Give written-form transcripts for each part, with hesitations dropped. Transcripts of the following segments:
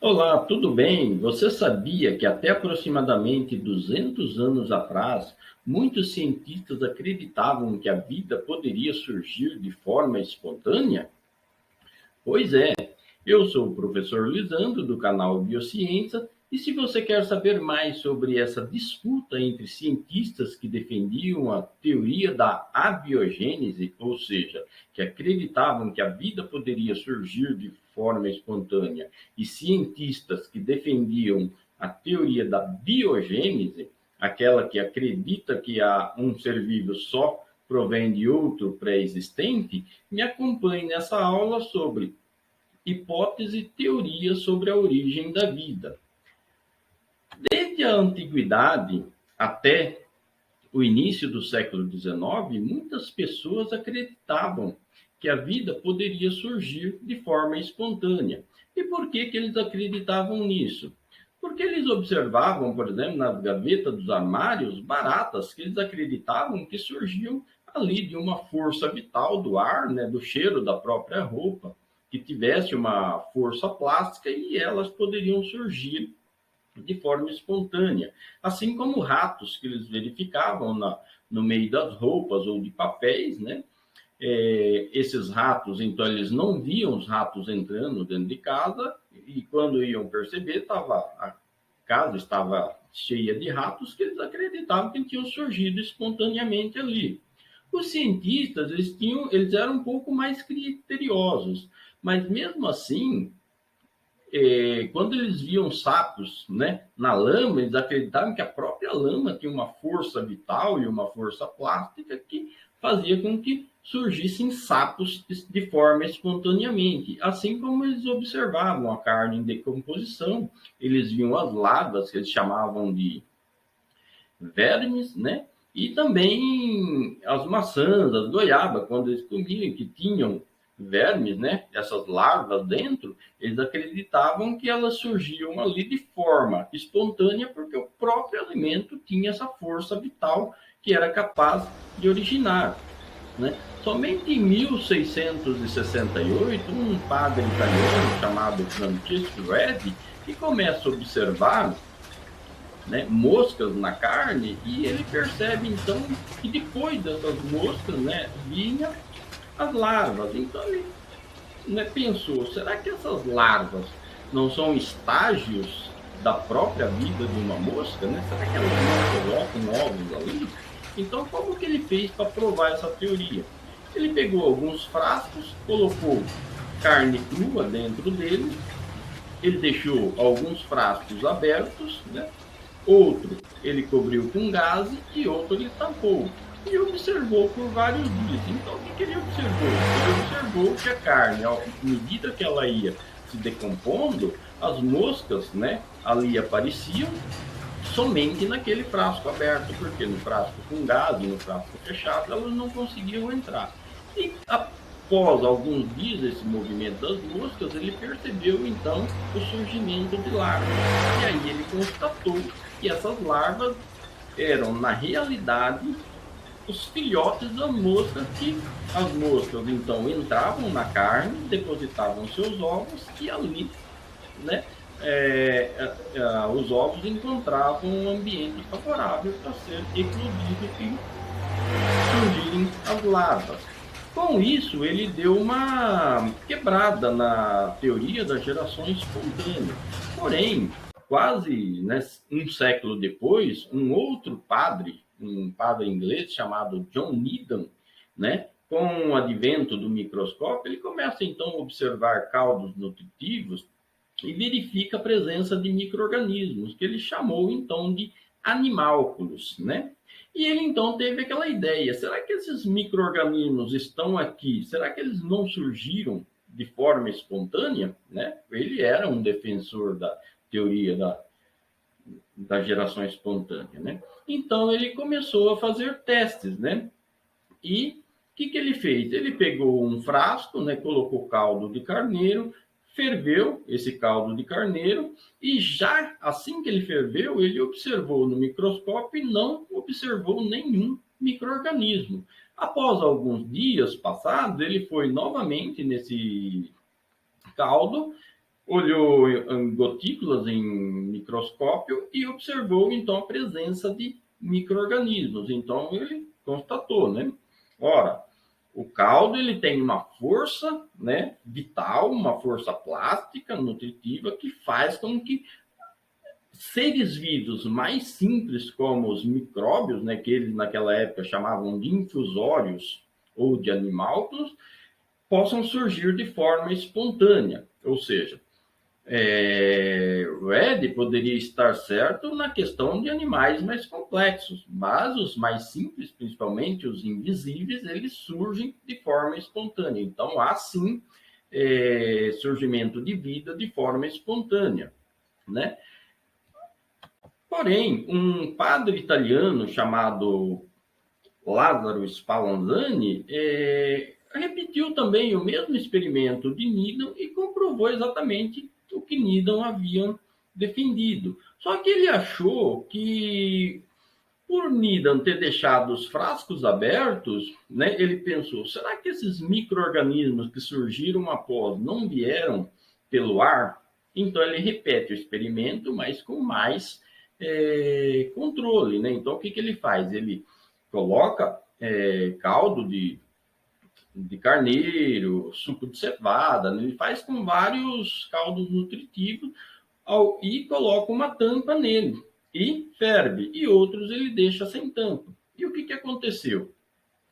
Olá, tudo bem? Você sabia que até aproximadamente 200 anos atrás, muitos cientistas acreditavam que a vida poderia surgir de forma espontânea? Pois é, eu sou o professor Lisandro, do canal Biociência, e se você quer saber mais sobre essa disputa entre cientistas que defendiam a teoria da abiogênese, ou seja, que acreditavam que a vida poderia surgir de forma espontânea, e cientistas que defendiam a teoria da biogênese, aquela que acredita que há um ser vivo só provém de outro pré-existente, me acompanhe nessa aula sobre hipótese e teoria sobre a origem da vida. Desde a antiguidade até o início do século XIX, muitas pessoas acreditavam que a vida poderia surgir de forma espontânea. E por que eles acreditavam nisso? Porque eles observavam, por exemplo, nas gavetas dos armários, baratas que eles acreditavam que surgiam ali de uma força vital do ar, né, do cheiro da própria roupa, que tivesse uma força plástica e elas poderiam surgir de forma espontânea, assim como ratos que eles verificavam no meio das roupas ou de papéis, né? Esses ratos, então, eles não viam os ratos entrando dentro de casa e quando iam perceber, a casa estava cheia de ratos que eles acreditavam que tinham surgido espontaneamente ali. Os cientistas, eles eram um pouco mais criteriosos, mas mesmo assim, quando eles viam sapos, né, na lama, eles acreditavam que a própria lama tinha uma força vital e uma força plástica que fazia com que surgissem sapos de forma espontaneamente. Assim como eles observavam a carne em decomposição, eles viam as larvas, que eles chamavam de vermes, né? E também as maçãs, as goiabas, quando eles comiam, que tinham vermes, né? Essas larvas dentro, eles acreditavam que elas surgiam ali de forma espontânea, porque o próprio alimento tinha essa força vital que era capaz de originar, né? Somente em 1668, um padre italiano chamado Francesco Redi, que começa a observar, né, moscas na carne e ele percebe então que depois dessas moscas, né, vinha as larvas. Então ele, né, pensou, será que essas larvas não são estágios da própria vida de uma mosca, né? Será que elas não colocam ovos ali? Então como que ele fez para provar essa teoria? Ele pegou alguns frascos, colocou carne crua dentro dele, ele deixou alguns frascos abertos, né? Outro ele cobriu com gaze e outro ele tampou. E observou por vários dias. Então, o que ele observou? Ele observou que a carne, à medida que ela ia se decompondo, as moscas, né, ali apareciam somente naquele frasco aberto, porque no frasco com gás, no frasco fechado, elas não conseguiam entrar. E após alguns dias desse movimento das moscas, ele percebeu então o surgimento de larvas. E aí ele constatou que essas larvas eram, na realidade, os filhotes das moscas, que as moscas então entravam na carne, depositavam seus ovos e ali, né, os ovos encontravam um ambiente favorável para ser eclodido e surgirem as larvas. Com isso, ele deu uma quebrada na teoria da geração espontânea. Porém, quase, né, um século depois, um padre inglês chamado John Needham, né, com o advento do microscópio, ele começa então a observar caldos nutritivos e verifica a presença de micro-organismos, que ele chamou então de animálculos, né? E ele então teve aquela ideia: será que esses micro-organismos estão aqui? Será que eles não surgiram de forma espontânea? Né? Ele era um defensor da teoria da geração espontânea, né? Então ele começou a fazer testes, né? E o que ele fez? Ele pegou um frasco, né, colocou caldo de carneiro, ferveu esse caldo de carneiro e já assim que ele ferveu, ele observou no microscópio e não observou nenhum microorganismo. Após alguns dias passados, ele foi novamente nesse caldo, olhou em gotículas em microscópio e observou, então, a presença de micro-organismos. Então, ele constatou, né? Ora, o caldo ele tem uma força, né, vital, uma força plástica, nutritiva, que faz com que seres vivos mais simples, como os micróbios, né, que eles naquela época chamavam de infusórios ou de animalcos, possam surgir de forma espontânea. Ou seja, o Ed poderia estar certo na questão de animais mais complexos, mas os mais simples, principalmente os invisíveis, eles surgem de forma espontânea. Então, há sim surgimento de vida de forma espontânea, né? Porém, um padre italiano chamado Lázaro Spallanzani repetiu também o mesmo experimento de Needham e comprovou exatamente o que Needham havia defendido. Só que ele achou que, por Needham ter deixado os frascos abertos, né, ele pensou, será que esses micro-organismos que surgiram após não vieram pelo ar? Então ele repete o experimento, mas com mais controle, né? Então o que ele faz? Ele coloca caldo de carneiro, suco de cevada, né? Ele faz com vários caldos nutritivos e coloca uma tampa nele e ferve, e outros ele deixa sem tampa. E o que aconteceu?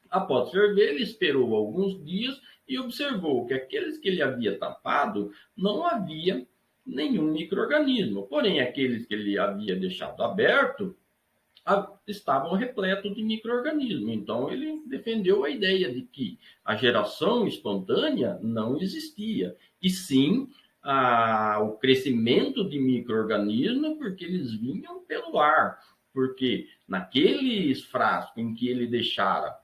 Após ferver, ele esperou alguns dias e observou que aqueles que ele havia tampado não havia nenhum micro-organismo, porém aqueles que ele havia deixado aberto estavam repletos de micro-organismos. Então, ele defendeu a ideia de que a geração espontânea não existia, e sim o crescimento de micro-organismos, porque eles vinham pelo ar, porque naqueles frascos em que ele deixara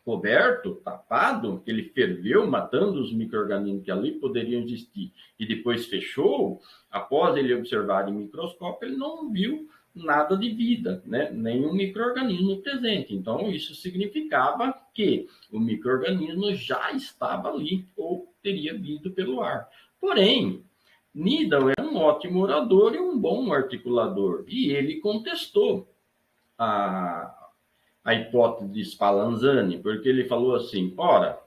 coberto, tapado, que ele ferveu, matando os micro-organismos que ali poderiam existir, e depois fechou, após ele observar em microscópio, ele não viu nada de vida, né? Nenhum micro-organismo presente. Então, isso significava que o micro-organismo já estava ali, ou teria vindo pelo ar. Porém, Needham é um ótimo orador e um bom articulador, e ele contestou a, a hipótese de Spallanzani, porque ele falou assim, ora,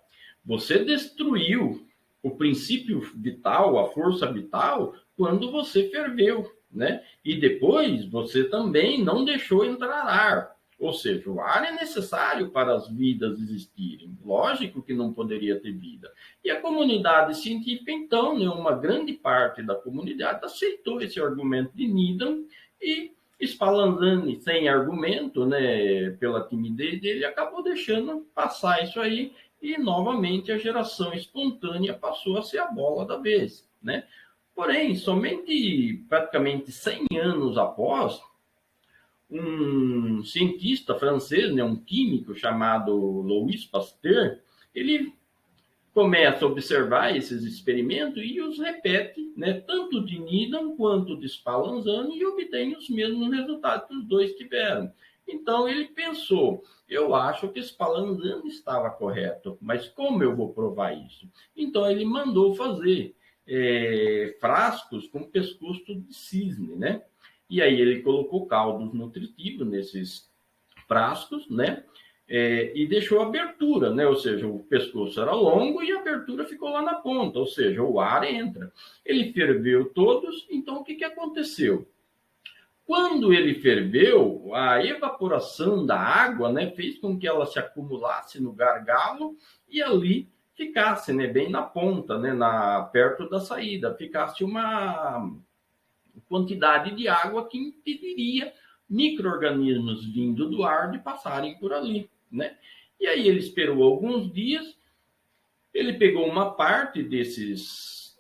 você destruiu o princípio vital, a força vital, quando você ferveu, né? E depois você também não deixou entrar ar. Ou seja, o ar é necessário para as vidas existirem. Lógico que não poderia ter vida. E a comunidade científica, então, né, uma grande parte da comunidade aceitou esse argumento de Needham e Spallanzani, sem argumento, né, pela timidez dele, acabou deixando passar isso aí e, novamente, a geração espontânea passou a ser a bola da vez, né? Porém, somente praticamente 100 anos após, um cientista francês, né, um químico chamado Louis Pasteur, ele começa a observar esses experimentos e os repete, né, tanto de Needham quanto de Spallanzani, e obtém os mesmos resultados que os dois tiveram. Então ele pensou, eu acho que Spallanzani estava correto, mas como eu vou provar isso? Então ele mandou fazer frascos com pescoço de cisne, né? E aí ele colocou caldos nutritivos nesses frascos, né? E deixou abertura, né? Ou seja, o pescoço era longo e a abertura ficou lá na ponta, ou seja, o ar entra. Ele ferveu todos, então o que aconteceu? Quando ele ferveu, a evaporação da água, né, fez com que ela se acumulasse no gargalo e ali ficasse, né, bem na ponta, né, perto da saída, ficasse uma quantidade de água que impediria micro-organismos vindo do ar de passarem por ali, né? E aí ele esperou alguns dias, ele pegou uma parte desses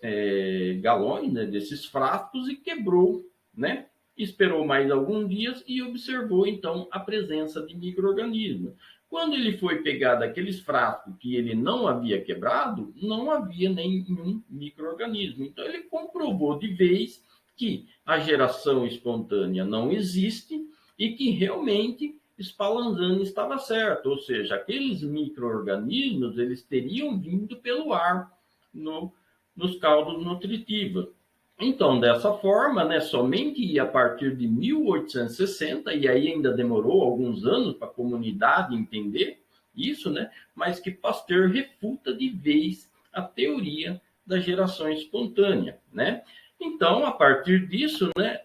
galões, né, desses frascos e quebrou, né? Esperou mais alguns dias e observou então a presença de micro-organismos. Quando ele foi pegar daqueles frascos que ele não havia quebrado, não havia nenhum micro-organismo. Então ele comprovou de vez que a geração espontânea não existe e que realmente Spallanzani estava certo, ou seja, aqueles micro-organismos eles teriam vindo pelo ar nos caldos nutritivos. Então, dessa forma, né, somente a partir de 1860, e aí ainda demorou alguns anos para a comunidade entender isso, né, mas que Pasteur refuta de vez a teoria da geração espontânea, né? Então, a partir disso, né,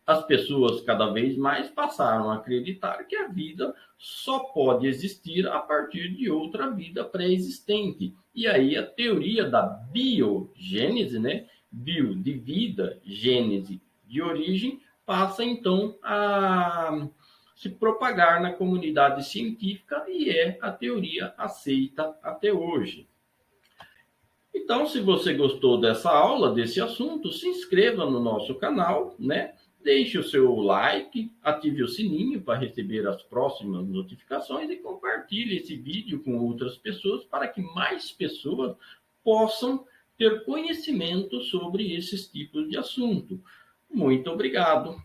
as pessoas cada vez mais passaram a acreditar que a vida só pode existir a partir de outra vida pré-existente. E aí a teoria da biogênese, né? Bio de vida, gênese de origem, passa então a se propagar na comunidade científica e é a teoria aceita até hoje. Então, se você gostou dessa aula, desse assunto, se inscreva no nosso canal, né? Deixe o seu like, ative o sininho para receber as próximas notificações e compartilhe esse vídeo com outras pessoas para que mais pessoas possam ter conhecimento sobre esses tipos de assunto. Muito obrigado.